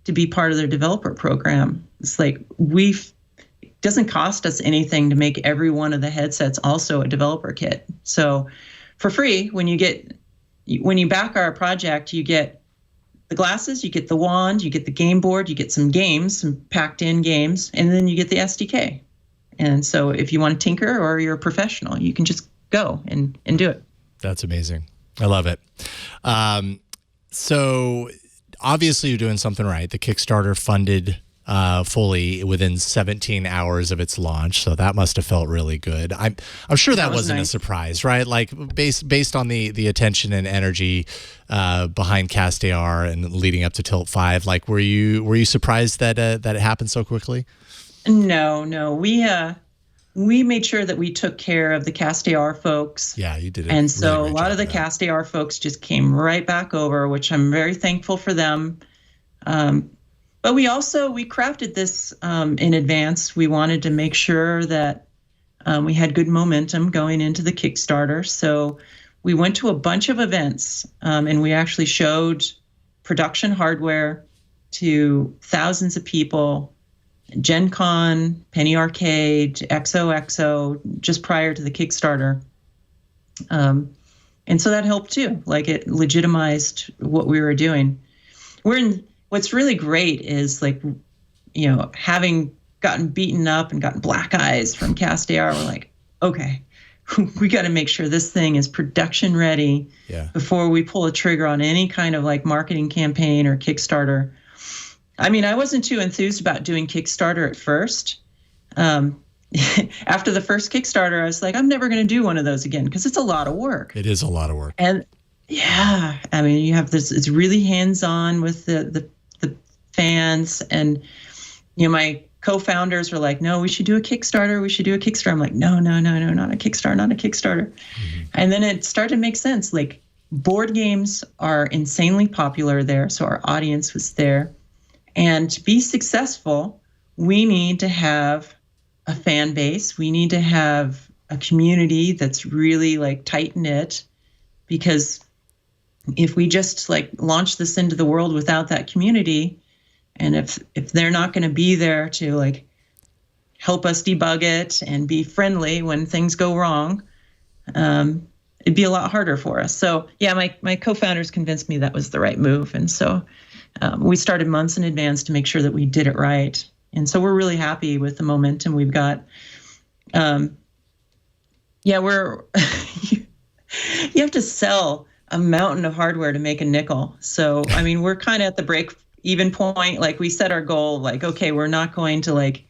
to be part of their developer program? It's like it doesn't cost us anything to make every one of the headsets also a developer kit. So for free, when you back our project, you get the glasses, you get the wand, you get the game board, you get some games, some packed in games, and then you get the SDK. And so if you want to tinker or you're a professional, you can just go and do it. That's amazing. I love it. So obviously you're doing something right. The Kickstarter funded fully within 17 hours of its launch, so that must have felt really good. I'm sure that wasn't nice. A surprise, right? Like based on the attention and energy behind castAR and leading up to Tilt 5. Like, were you surprised that it happened so quickly? No. We made sure that we took care of the castAR folks. Yeah, you did it. And so a lot of the castAR folks just came right back over, which I'm very thankful for them. But we crafted this in advance. We wanted to make sure that we had good momentum going into the Kickstarter. So we went to a bunch of events and we actually showed production hardware to thousands of people. Gen Con, Penny Arcade, XOXO, just prior to the Kickstarter. And so that helped too. Like it legitimized what we were doing. What's really great is like, having gotten beaten up and gotten black eyes from castAR, we're like, okay, we got to make sure this thing is production ready before we pull a trigger on any kind of like marketing campaign or Kickstarter. I mean, I wasn't too enthused about doing Kickstarter at first. After the first Kickstarter, I was like, I'm never going to do one of those again because it's a lot of work. It is a lot of work. And yeah, I mean, you have this, it's really hands-on with the fans. And, my co-founders were like, no, we should do a Kickstarter. I'm like, no, not a Kickstarter. Mm-hmm. And then it started to make sense. Like board games are insanely popular there. So our audience was there. And to be successful, we need to have a fan base. We need to have a community that's really like tight knit, because if we just like launch this into the world without that community, and if they're not going to be there to like help us debug it and be friendly when things go wrong, it'd be a lot harder for us. So yeah, my co-founders convinced me that was the right move. And so we started months in advance to make sure that we did it right. And so we're really happy with the momentum we've got. You have to sell a mountain of hardware to make a nickel. So, I mean, we're kind of at the break even point. Like we set our goal, like, okay, we're not going to like,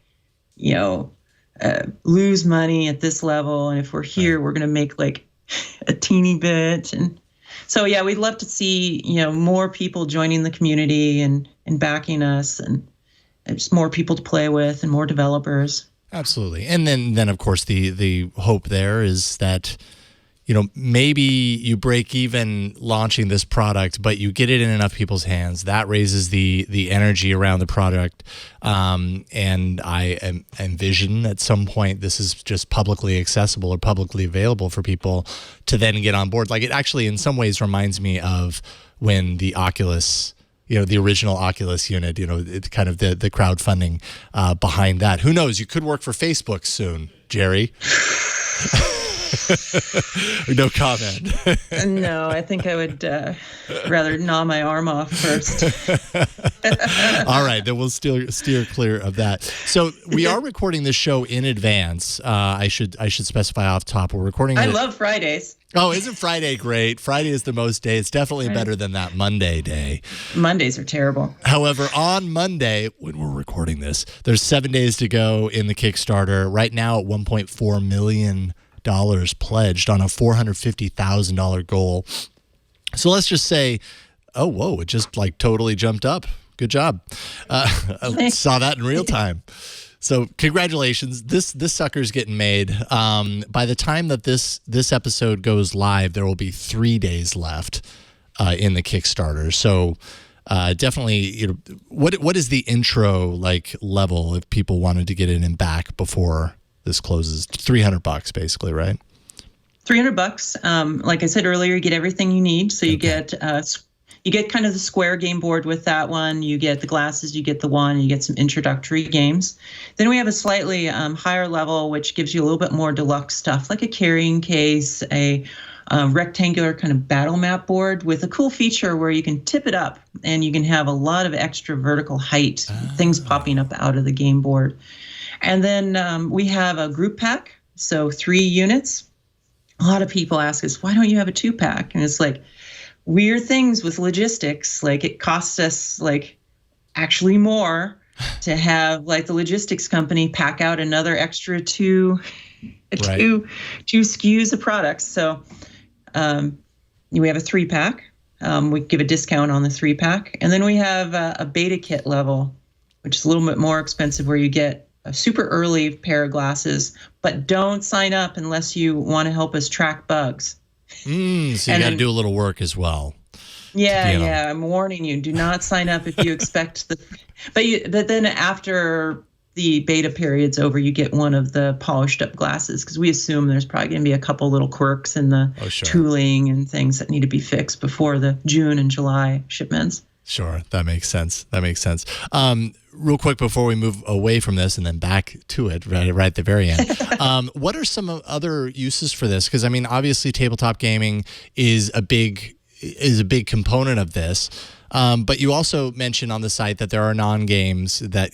lose money at this level. And if we're here, we're going to make like a teeny bit. And so, yeah, we'd love to see, more people joining the community and backing us, and just more people to play with and more developers. Absolutely. And then of course, the hope there is that, maybe you break even launching this product, but you get it in enough people's hands. That raises the energy around the product. And I envision at some point this is just publicly accessible or publicly available for people to then get on board. Like it actually in some ways reminds me of when the Oculus, the original Oculus unit, it's kind of the crowdfunding behind that. Who knows? You could work for Facebook soon, Jeri. No comment. No, I think I would rather gnaw my arm off first. All right, then we'll steer clear of that. So we are recording this show in advance. I should specify off top. We're recording. I love Fridays. Oh, isn't Friday great? Friday is the most day. It's definitely better than that Monday day. Mondays are terrible. However, on Monday, when we're recording this, there's 7 days to go in the Kickstarter. Right now at $1.4 million pledged on a $450,000 goal. So let's just say, oh, whoa, it just like totally jumped up. Good job. I saw that in real time. So congratulations. This sucker's getting made. By the time that this episode goes live, there will be 3 days left in the Kickstarter. So definitely, what is the intro like level if people wanted to get in and back before this closes? $300 basically, right? $300. Like I said earlier, you get everything you need. So you get kind of the square game board with that one. You get the glasses, you get the wand, you get some introductory games. Then we have a slightly higher level, which gives you a little bit more deluxe stuff, like a carrying case, a rectangular kind of battle map board with a cool feature where you can tip it up and you can have a lot of extra vertical height, things popping up out of the game board. And then we have a group pack, so 3 units. A lot of people ask us, why don't you have a 2-pack? And it's like, weird things with logistics. Like it costs us like actually more to have like the logistics company pack out another extra two SKUs of products. So we have a 3-pack. We give a discount on the 3-pack. And then we have a beta kit level, which is a little bit more expensive, where you get a super early pair of glasses, but don't sign up unless you want to help us track bugs. So you got to do a little work as well. Yeah. I'm warning you. Do not sign up if you expect but then after the beta period's over, you get one of the polished up glasses, because we assume there's probably going to be a couple little quirks in the tooling and things that need to be fixed before the June and July shipments. Sure, that makes sense. Real quick before we move away from this and then back to it right at the very end, what are some other uses for this? Because I mean, obviously, tabletop gaming is a big component of this, but you also mentioned on the site that there are non-games that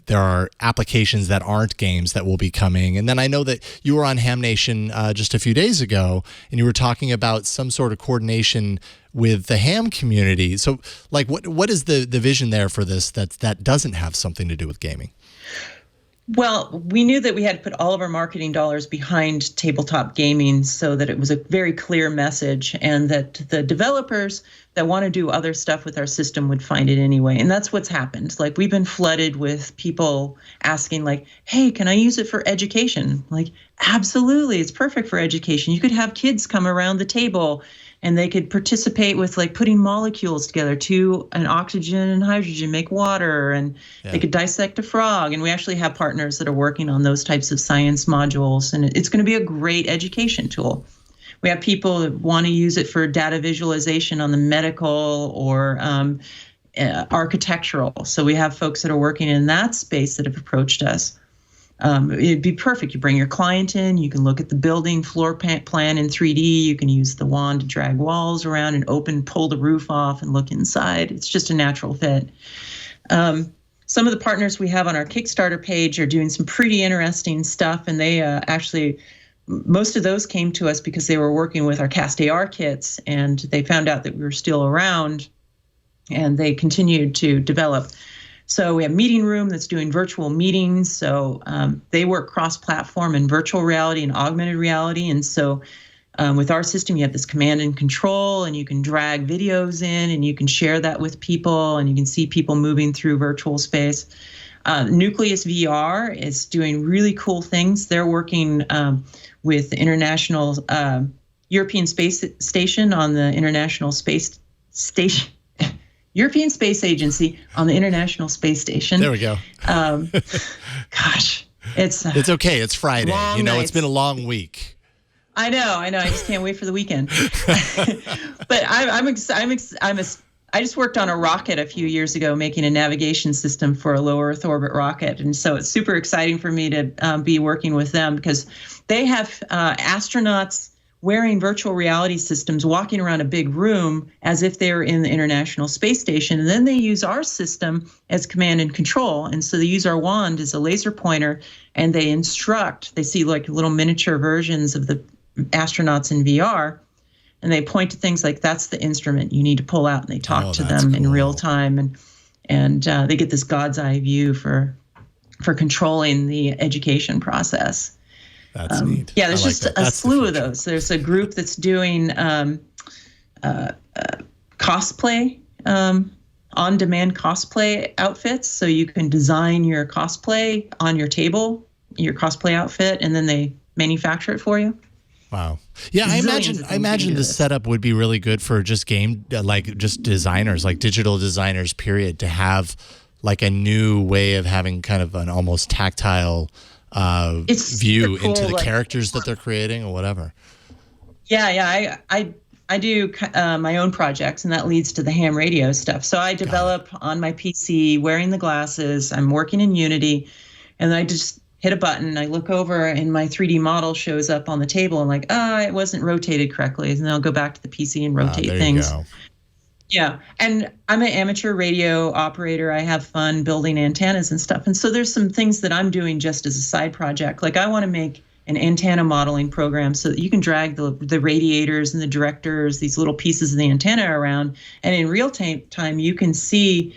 there are applications that aren't games that will be coming. And then I know that you were on Ham Nation just a few days ago, and you were talking about some sort of coordination with the ham community. So, like, what is the vision there for this that doesn't have something to do with gaming? Well, we knew that we had to put all of our marketing dollars behind tabletop gaming so that it was a very clear message, and that the developers that want to do other stuff with our system would find it anyway. And that's what's happened. Like, we've been flooded with people asking, like, hey, can I use it for education? Like, absolutely, it's perfect for education. You could have kids come around the table and they could participate with like putting molecules together, an oxygen and hydrogen make water, and they could dissect a frog. And we actually have partners that are working on those types of science modules, and it's going to be a great education tool. We have people that want to use it for data visualization on the medical or architectural. So we have folks that are working in that space that have approached us. It'd be perfect. You bring your client in, you can look at the building floor plan in 3D. You can use the wand to drag walls around and pull the roof off and look inside. It's just a natural fit. Some of the partners we have on our Kickstarter page are doing some pretty interesting stuff, and they most of those came to us because they were working with our castAR kits, and they found out that we were still around, and they continued to develop. So we have Meeting Room that's doing virtual meetings. So they work cross-platform in virtual reality and augmented reality. And so with our system, you have this command and control, and you can drag videos in, and you can share that with people, and you can see people moving through virtual space. Nucleus VR is doing really cool things. They're working with the International European Space Station on the International Space Station. European Space Agency on the International Space Station. There we go. Gosh, it's okay. It's Friday. Nights. It's been a long week. I know. I just can't wait for the weekend. But I'm I just worked on a rocket a few years ago, making a navigation system for a low Earth orbit rocket. And so it's super exciting for me to be working with them, because they have astronauts wearing virtual reality systems, walking around a big room as if they're in the International Space Station. And then they use our system as command and control. And so they use our wand as a laser pointer, and they instruct. They see like little miniature versions of the astronauts in VR. And they point to things like, that's the instrument you need to pull out, and they talk to them in real time, and they get this God's eye view for controlling the education process. That's neat. Yeah, there's just a slew of those. There's a group that's doing cosplay, on-demand cosplay outfits, so you can design your cosplay on your table, your cosplay outfit, and then they manufacture it for you. Wow. Yeah, I imagine the setup would be really good for just just designers, like digital designers, period, to have like a new way of having kind of an almost tactile view into the characters that they're creating or whatever. Yeah. I do my own projects, and that leads to the ham radio stuff. So I develop on my PC wearing the glasses. I'm working in Unity, and I just hit a button, I look over, and my 3D model shows up on the table. I'm like, it wasn't rotated correctly. And then I'll go back to the PC and rotate things. You go. Yeah. And I'm an amateur radio operator. I have fun building antennas and stuff. And so there's some things that I'm doing just as a side project. Like I want to make an antenna modeling program so that you can drag the radiators and the directors, these little pieces of the antenna around. And in real time, you can see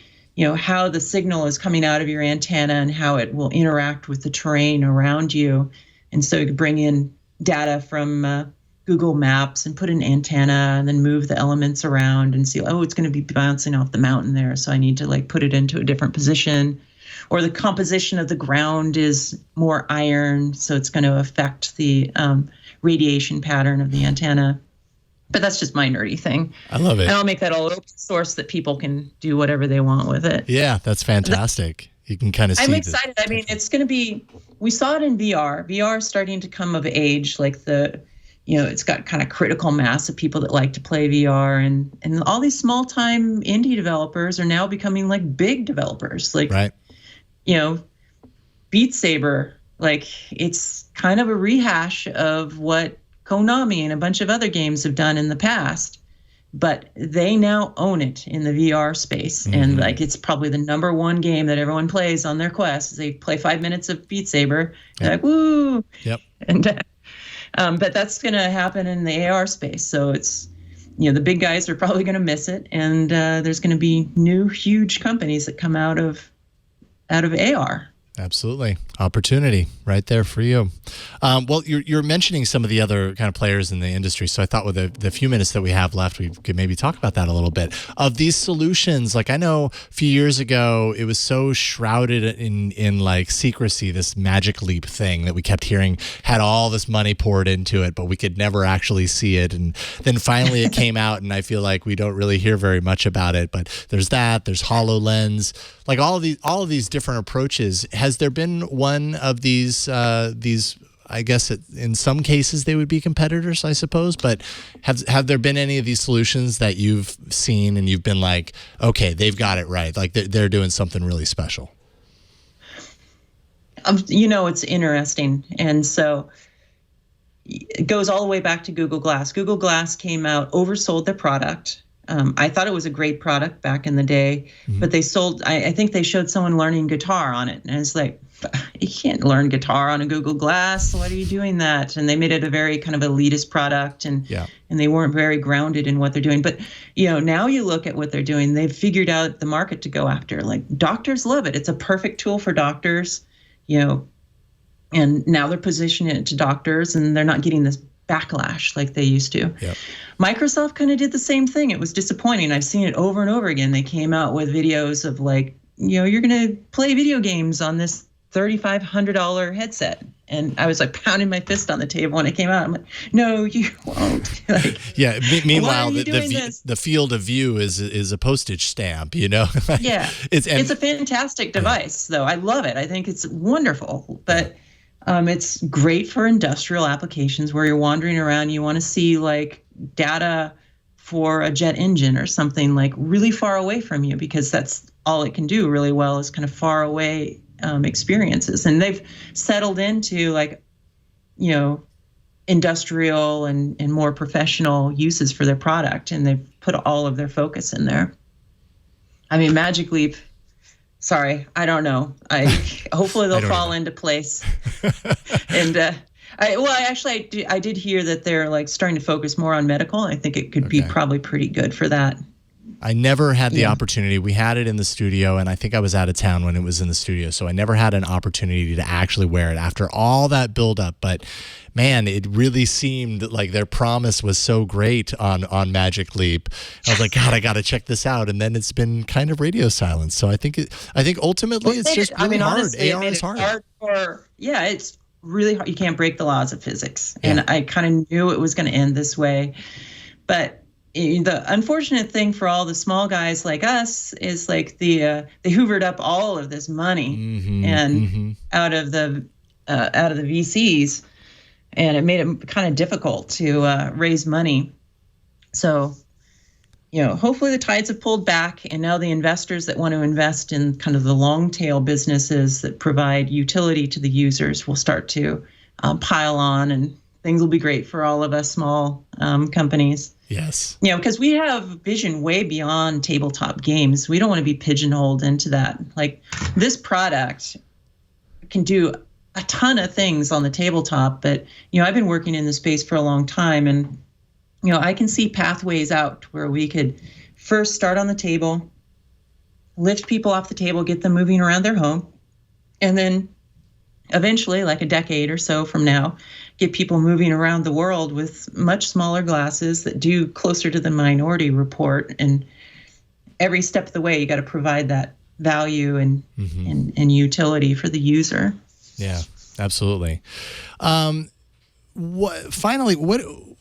how the signal is coming out of your antenna and how it will interact with the terrain around you. And so you can bring in data from Google Maps and put an antenna and then move the elements around and see, it's going to be bouncing off the mountain there, so I need to put it into a different position. Or the composition of the ground is more iron, so it's going to affect the radiation pattern of the antenna. But that's just my nerdy thing. I love it. And I'll make that all open source that people can do whatever they want with it. Yeah, that's fantastic. You can kind of see. I'm excited. I mean, it's going to be, we saw it in VR. VR is starting to come of age, like it's got kind of critical mass of people that like to play VR. And all these small time indie developers are now becoming like big developers. Like, right. Beat Saber, like it's kind of a rehash of what Konami and a bunch of other games have done in the past, but they now own it in the VR space. Mm-hmm. And it's probably the number one game that everyone plays on their Quest. They play 5 minutes of Beat Saber. They're like, woo. Yep. And, but that's going to happen in the AR space. So it's, the big guys are probably going to miss it. And there's going to be new, huge companies that come out of AR. Absolutely. Opportunity right there for you. Well, you're mentioning some of the other kind of players in the industry. So I thought with the few minutes that we have left, we could maybe talk about that a little bit. Of these solutions, like I know a few years ago, it was so shrouded in like secrecy, this Magic Leap thing that we kept hearing had all this money poured into it, but we could never actually see it. And then finally it came out, and I feel like we don't really hear very much about it. But there's there's HoloLens, like all of these different approaches. Has there been one of these, I guess in some cases they would be competitors, I suppose, but have there been any of these solutions that you've seen and you've been like, okay, they've got it right, like they're doing something really special? It's interesting. And so it goes all the way back to Google Glass. Google Glass came out, oversold their product. I thought it was a great product back in the day, mm-hmm. but they sold, I think they showed someone learning guitar on it. And it's like, you can't learn guitar on a Google Glass. Why are you doing that? And they made it a very kind of elitist product, and they weren't very grounded in what they're doing. But, now you look at what they're doing, they've figured out the market to go after. Like doctors love it. It's a perfect tool for doctors, and now they're positioning it to doctors, and they're not getting this backlash like they used to. Yep. Microsoft kind of did the same thing. It was disappointing. I've seen it over and over again. They came out with videos of like, you're going to play video games on this $3,500 headset. And I was like pounding my fist on the table when it came out. I'm like, no, you won't. Yeah. Meanwhile, the field of view is a postage stamp, Yeah. It's a fantastic device, though. I love it. I think it's wonderful. But it's great for industrial applications where you're wandering around. You want to see like data for a jet engine or something like really far away from you, because that's all it can do really well is kind of far away experiences. And they've settled into like, industrial and more professional uses for their product. And they've put all of their focus in there. I mean, Magic Leap, sorry, I don't know. Hopefully they'll fall into place. And I did hear that they're like starting to focus more on medical. I think it could be probably pretty good for that. I never had the opportunity. We had it in the studio, and I think I was out of town when it was in the studio, so I never had an opportunity to actually wear it after all that buildup. But man, it really seemed like their promise was so great on Magic Leap. I was like, God, I got to check this out. And then it's been kind of radio silence. So I think ultimately it's just really hard. Honestly, AR is hard. It's really hard. You can't break the laws of physics. Yeah. And I kind of knew it was going to end this way. But the unfortunate thing for all the small guys like us is like they hoovered up all of this money out of the VCs, and it made it kind of difficult to raise money. So, hopefully the tides have pulled back, and now the investors that want to invest in kind of the long tail businesses that provide utility to the users will start to pile on, and things will be great for all of us small companies. Yes. Because we have vision way beyond tabletop games. We don't want to be pigeonholed into that. Like, this product can do a ton of things on the tabletop, but, I've been working in the space for a long time, and, I can see pathways out where we could first start on the table, lift people off the table, get them moving around their home, and then eventually, like a decade or so from now, get people moving around the world with much smaller glasses that do closer to the Minority Report. And every step of the way, you got to provide that value and utility for the user. Yeah, absolutely. What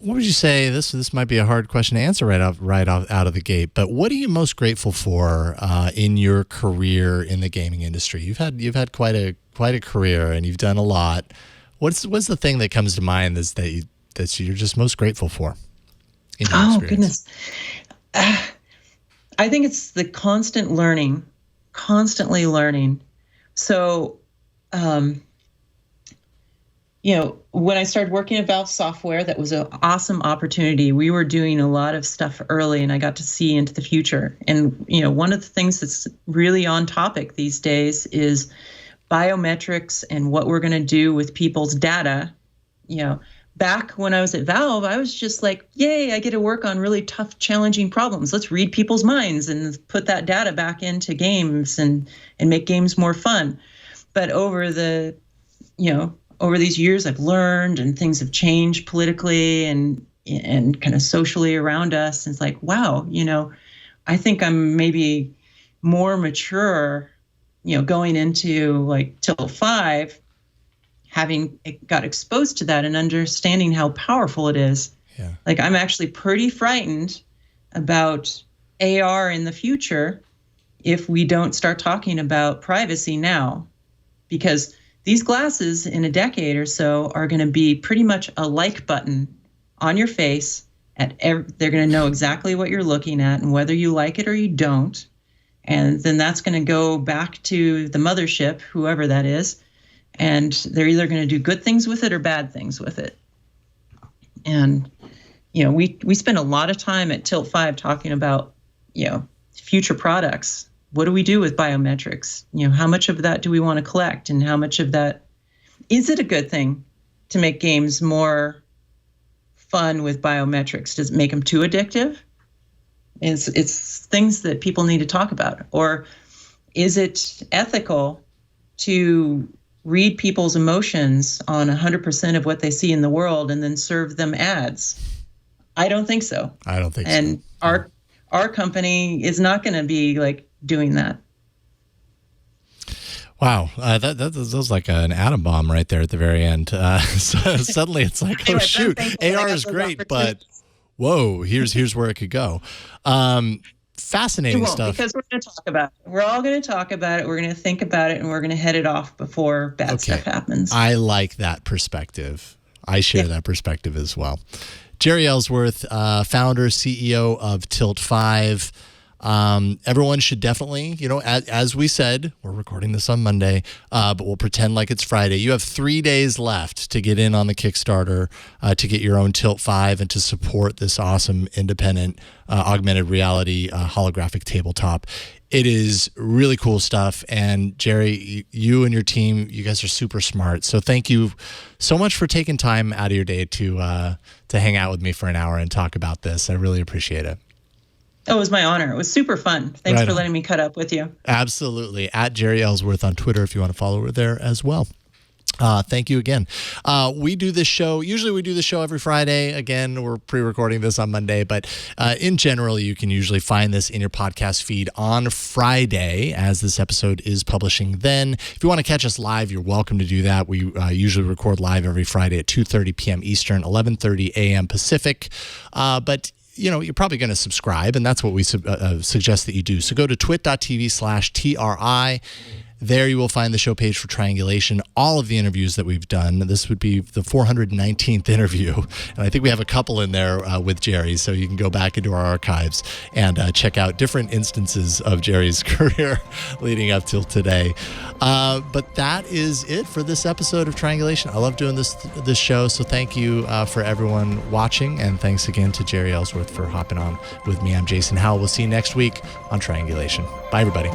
would you say? This might be a hard question to answer right off out of the gate. But what are you most grateful for in your career in the gaming industry? You've had quite a career, and you've done a lot. What's the thing that comes to mind that you're just most grateful for in your experience? Goodness. I think it's the constantly learning. So, when I started working at Valve Software, that was an awesome opportunity. We were doing a lot of stuff early, and I got to see into the future. And, one of the things that's really on topic these days is biometrics and what we're going to do with people's data. Back when I was at Valve, I was just like, yay, I get to work on really tough, challenging problems. Let's read people's minds and put that data back into games and make games more fun. But over these years, I've learned, and things have changed politically and kind of socially around us. And it's like, wow, I think I'm maybe more mature, going into like Tilt 5, having got exposed to that and understanding how powerful it is. Yeah. Like, I'm actually pretty frightened about AR in the future if we don't start talking about privacy now, because these glasses in a decade or so are going to be pretty much a like button on your face. They're going to know exactly what you're looking at and whether you like it or you don't. And then that's going to go back to the mothership, whoever that is, and they're either going to do good things with it or bad things with it. And, we spend a lot of time at Tilt 5 talking about, future products. What do we do with biometrics? How much of that do we want to collect, and how much of that is it a good thing to make games more fun with biometrics? Does it make them too addictive? It's things that people need to talk about. Or is it ethical to read people's emotions on 100% of what they see in the world and then serve them ads? I don't think so. I don't think so. And our company is not going to be like doing that. Wow, that was like an atom bomb right there at the very end. So suddenly it's like, oh shoot, AR is great, but whoa, here's where it could go. Fascinating stuff. Because we're going to talk about it. We're all going to talk about it. We're going to think about it, and we're going to head it off before bad stuff happens. I like that perspective. I share that perspective as well. Jeri Ellsworth, founder, CEO of Tilt 5. Everyone should definitely, as we said, we're recording this on Monday, but we'll pretend like it's Friday. You have 3 days left to get in on the Kickstarter, to get your own Tilt 5 and to support this awesome independent augmented reality holographic tabletop. It is really cool stuff. And Jeri, you and your team, you guys are super smart. So thank you so much for taking time out of your day to hang out with me for an hour and talk about this. I really appreciate it. Oh, it was my honor. It was super fun. Thanks for letting me cut up with you. Absolutely. At Jeri Ellsworth on Twitter if you want to follow her there as well. Thank you again. We do this show every Friday. Again, we're pre-recording this on Monday, but in general, you can usually find this in your podcast feed on Friday as this episode is publishing then. If you want to catch us live, you're welcome to do that. We usually record live every Friday at 2:30 p.m. Eastern, 11:30 a.m. Pacific. But you're probably going to subscribe, and that's what we suggest that you do. So go to twit.tv/TRI. There you will find the show page for Triangulation, all of the interviews that we've done. This would be the 419th interview, and I think we have a couple in there with Jeri, so you can go back into our archives and check out different instances of Jeri's career leading up till today. But that is it for this episode of Triangulation. I love doing this show, so thank you for everyone watching, and thanks again to Jeri Ellsworth for hopping on with me. I'm Jason Howell. We'll see you next week on Triangulation. Bye, everybody.